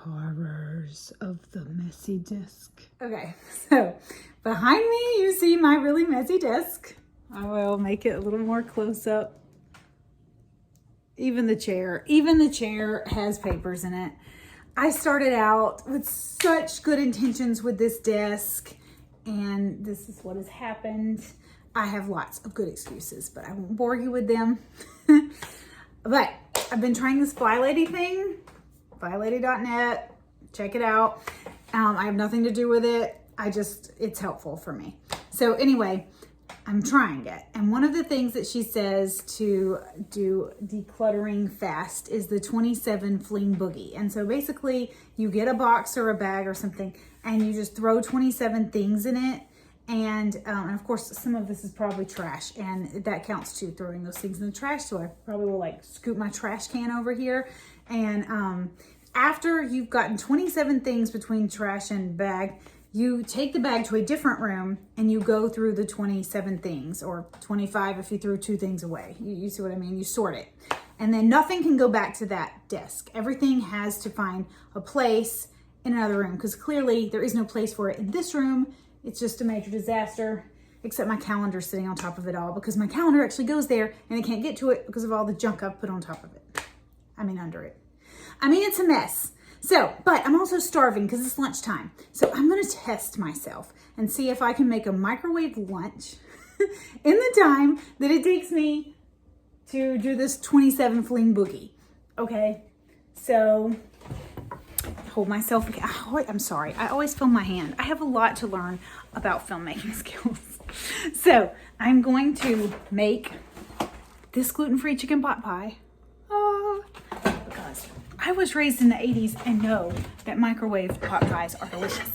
horrors of the messy desk. Okay, so behind me you see my really messy desk. I will make it a little more close up. Even the chair has papers in it. I started out with such good intentions with this desk, and this is what has happened. I have lots of good excuses, but I won't bore you with them. But I've been trying this Fly Lady thing, flylady.net, check it out. I have nothing to do with it. It's helpful for me. So anyway, I'm trying it. And one of the things that she says to do decluttering fast is the 27 fling boogie. And so basically you get a box or a bag or something and you just throw 27 things in it. And of course, some of this is probably trash, and that counts too, throwing those things in the trash. So I probably will like scoop my trash can over here. And after you've gotten 27 things between trash and bag, you take the bag to a different room and you go through the 27 things, or 25 if you threw 2 things away. You see what I mean? You sort it. And then nothing can go back to that desk. Everything has to find a place in another room, because clearly there is no place for it in this room. It's just a major disaster, except my calendar's sitting on top of it all, because my calendar actually goes there and I can't get to it because of all the junk I've put on top of it. Under it. It's a mess. So, but I'm also starving because it's lunchtime. So I'm going to test myself and see if I can make a microwave lunch in the time that it takes me to do this 27 fling boogie. Okay. So hold myself. I'm sorry. I always film my hand. I have a lot to learn about filmmaking skills. So I'm going to make this gluten-free chicken pot pie. Because I was raised in the 80s and know that microwave pot pies are delicious.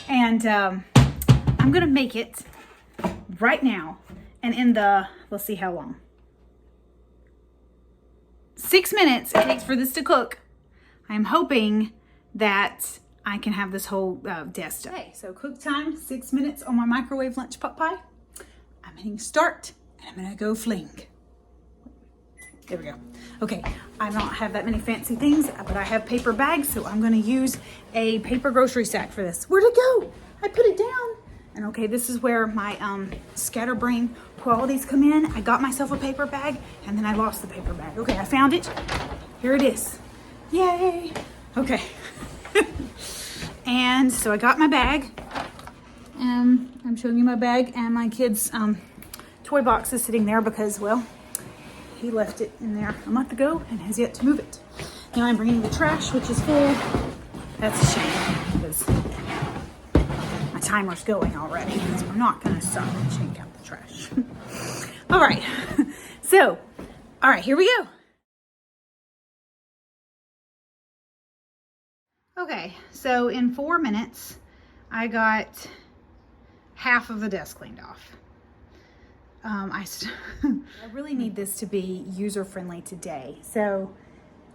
And I'm going to make it right now. And let's see how long. 6 minutes it takes for this to cook. I'm hoping that I can have this whole desk done. Okay, so cook time, 6 minutes on my microwave lunch pot pie. I'm hitting start, and I'm gonna go fling. There we go. Okay, I don't have that many fancy things, but I have paper bags, so I'm gonna use a paper grocery sack for this. Where'd it go? I put it down. And okay, this is where my scatterbrain qualities come in. I got myself a paper bag, and then I lost the paper bag. Okay, I found it. Here it is. Yay. Okay. And so I got my bag. I'm showing you my bag, and my kid's toy box is sitting there because, well, he left it in there a month ago and has yet to move it. Now I'm bringing the trash, which is full. That's a shame because my timer's going already, so I'm not gonna stop and shake out the trash. All right. So, all right, here we go. Okay, so in 4 minutes, I got half of the desk cleaned off. I really need this to be user-friendly today. So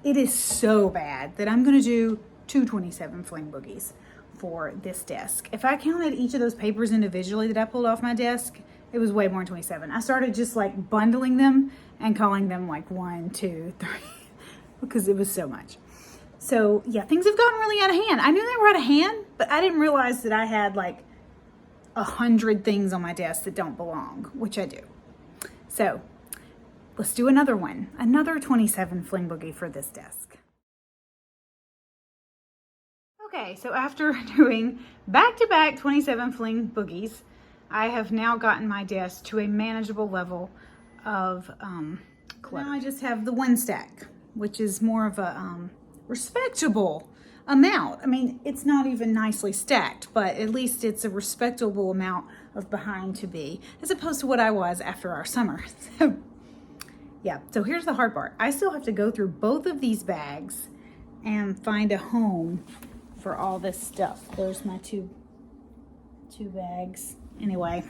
it is so bad that I'm gonna do 227 fling boogies for this desk. If I counted each of those papers individually that I pulled off my desk, it was way more than 27. I started just like bundling them and calling them like 1, 2, 3, because it was so much. So yeah, things have gotten really out of hand. I knew they were out of hand, but I didn't realize that I had like 100 things on my desk that don't belong, which I do. So let's do another one, another 27 fling boogie for this desk. Okay, so after doing back-to-back 27 fling boogies, I have now gotten my desk to a manageable level of clutter. Now I just have the 1 stack, which is more of a respectable amount. I mean, it's not even nicely stacked, but at least it's a respectable amount of behind to be, as opposed to what I was after our summer. So yeah, so here's the hard part. I still have to go through both of these bags and find a home for all this stuff. There's my two bags. Anyway,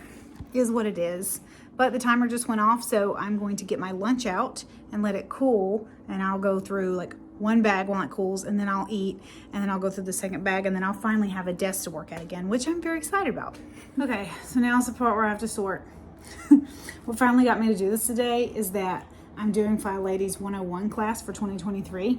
is what it is. But the timer just went off, so I'm going to get my lunch out and let it cool, and I'll go through like 1 bag while it cools, and then I'll eat, and then I'll go through the second bag, and then I'll finally have a desk to work at again, which I'm very excited about. Okay, so now's the part where I have to sort. What finally got me to do this today is that I'm doing Fly Lady's 101 class for 2023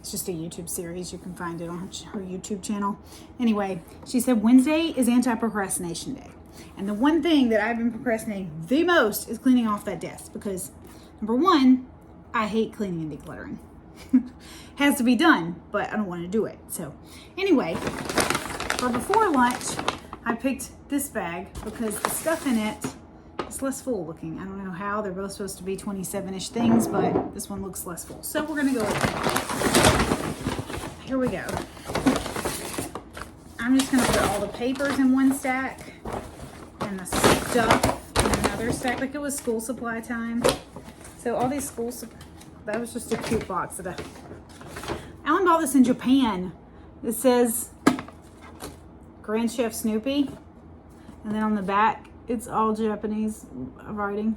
It's just a YouTube series. You can find it on her YouTube channel. Anyway, she said Wednesday is anti-procrastination day. And the one thing that I've been procrastinating the most is cleaning off that desk because, number one, I hate cleaning and decluttering. Has to be done, but I don't want to do it. So anyway, for before lunch, I picked this bag because the stuff in it is less full looking. I don't know how. They're both supposed to be 27-ish things, but this one looks less full. So we're going to go with it. Here we go. I'm just going to put all the papers in one stack and the stuff in another stack, like it was school supply time. So all these school supplies, that was just a cute box that Alan bought this in Japan. It says Grand Chef Snoopy, and then on the back it's all Japanese writing.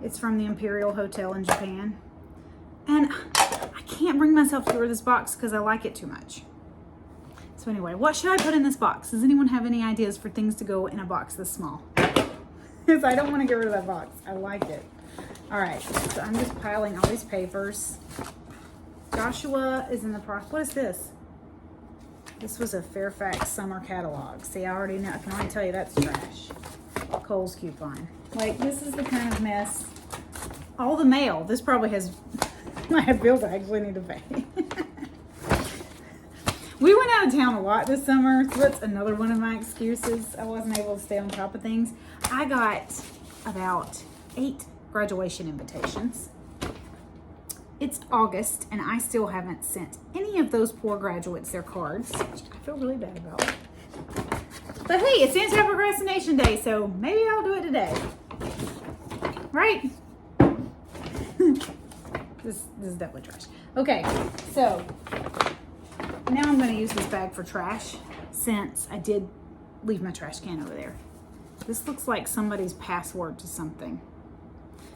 It's from the Imperial Hotel in Japan, and I can't bring myself to order this box because I like it too much. So anyway, what should I put in this box? Does anyone have any ideas for things to go in a box this small? Because I don't want to get rid of that box. I like it. All right, so I'm just piling all these papers. Joshua is in the process. What is this? This was a Fairfax summer catalog. See, I already know. I can already tell you that's trash. Kohl's coupon. Like, this is the kind of mess. All the mail. This probably has. I have bills I actually need to pay. We went out of town a lot this summer, so that's another one of my excuses. I wasn't able to stay on top of things. I got about 8 graduation invitations. It's August, and I still haven't sent any of those poor graduates their cards, which I feel really bad about. But hey, it's anti-procrastination day, so maybe I'll do it today. Right? This is definitely trash. Okay, so now I'm going to use this bag for trash since I did leave my trash can over there. This looks like somebody's password to something.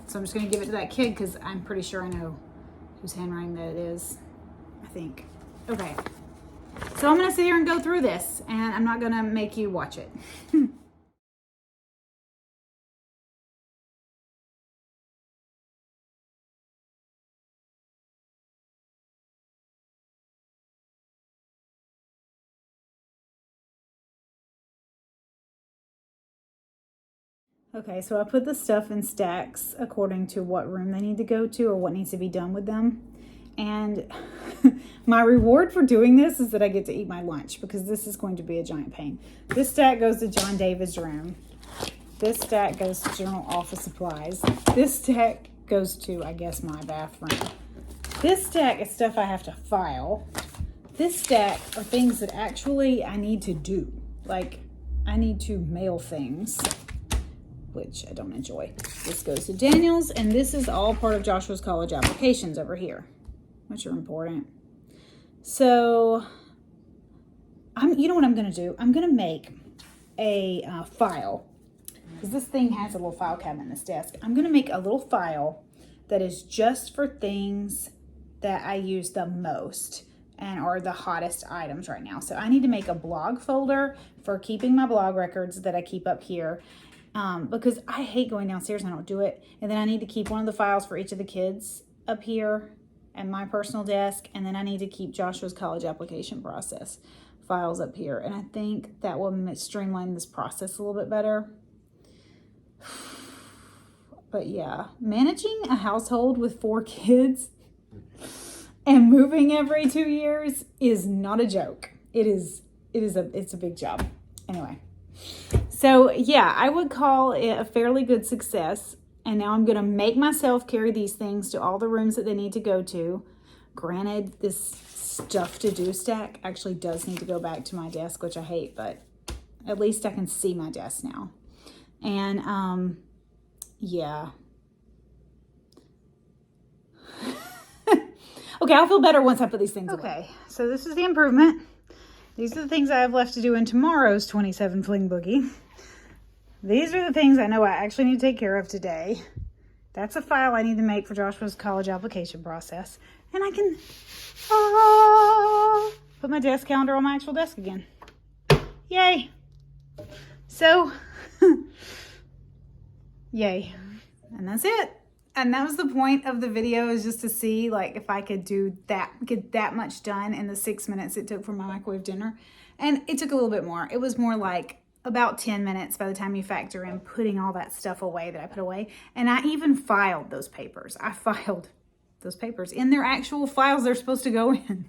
So I'm just going to give it to that kid because I'm pretty sure I know whose handwriting that it is, I think. Okay. So I'm going to sit here and go through this, and I'm not going to make you watch it. Okay, so I put the stuff in stacks according to what room they need to go to or what needs to be done with them. And my reward for doing this is that I get to eat my lunch because this is going to be a giant pain. This stack goes to John David's room. This stack goes to general office supplies. This stack goes to, I guess, my bathroom. This stack is stuff I have to file. This stack are things that actually I need to do. Like, I need to mail things, which I don't enjoy. This goes to Daniel's, and this is all part of Joshua's college applications over here, which are important. So, you know what I'm gonna do? I'm gonna make a file, because this thing has a little file cabinet in this desk. I'm gonna make a little file that is just for things that I use the most and are the hottest items right now. So I need to make a blog folder for keeping my blog records that I keep up here. Because I hate going downstairs and I don't do it. And then I need to keep one of the files for each of the kids up here at my personal desk. And then I need to keep Joshua's college application process files up here. And I think that will streamline this process a little bit better. But yeah, managing a household with 4 kids and moving every 2 years is not a joke. It's a big job. Anyway. So yeah, I would call it a fairly good success. And now I'm going to make myself carry these things to all the rooms that they need to go to. Granted, this stuff to do stack actually does need to go back to my desk, which I hate, but at least I can see my desk now. And yeah. Okay, I'll feel better once I put these things away. Okay, so this is the improvement. These are the things I have left to do in tomorrow's 27 Fling Boogie. These are the things I know I actually need to take care of today. That's a file I need to make for Joshua's college application process. And I can put my desk calendar on my actual desk again. Yay. So, yay. And that's it. And that was the point of the video, is just to see like if I could do that, get that much done in the 6 minutes it took for my microwave dinner. And it took a little bit more. It was more like about 10 minutes by the time you factor in putting all that stuff away that I put away. And I even filed those papers. I filed those papers in their actual files they're supposed to go in.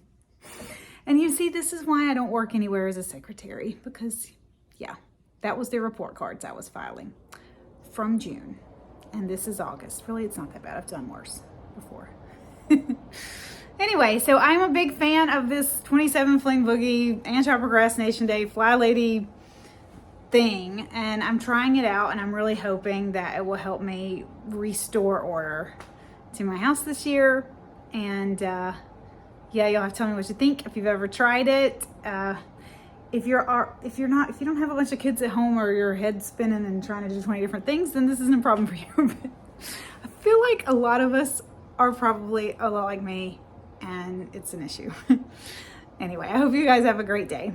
And you see, this is why I don't work anywhere as a secretary, because yeah, that was their report cards I was filing from June. And this is August. Really, it's not that bad. I've done worse before. Anyway, so I'm a big fan of this 27 Fling Boogie Anti-Procrastination Day Fly Lady thing. And I'm trying it out, and I'm really hoping that it will help me restore order to my house this year. And yeah, you'll have to tell me what you think if you've ever tried it. If you don't have a bunch of kids at home, or your head's spinning and trying to do 20 different things, then this isn't a problem for you. But I feel like a lot of us are probably a lot like me, and it's an issue. Anyway, I hope you guys have a great day.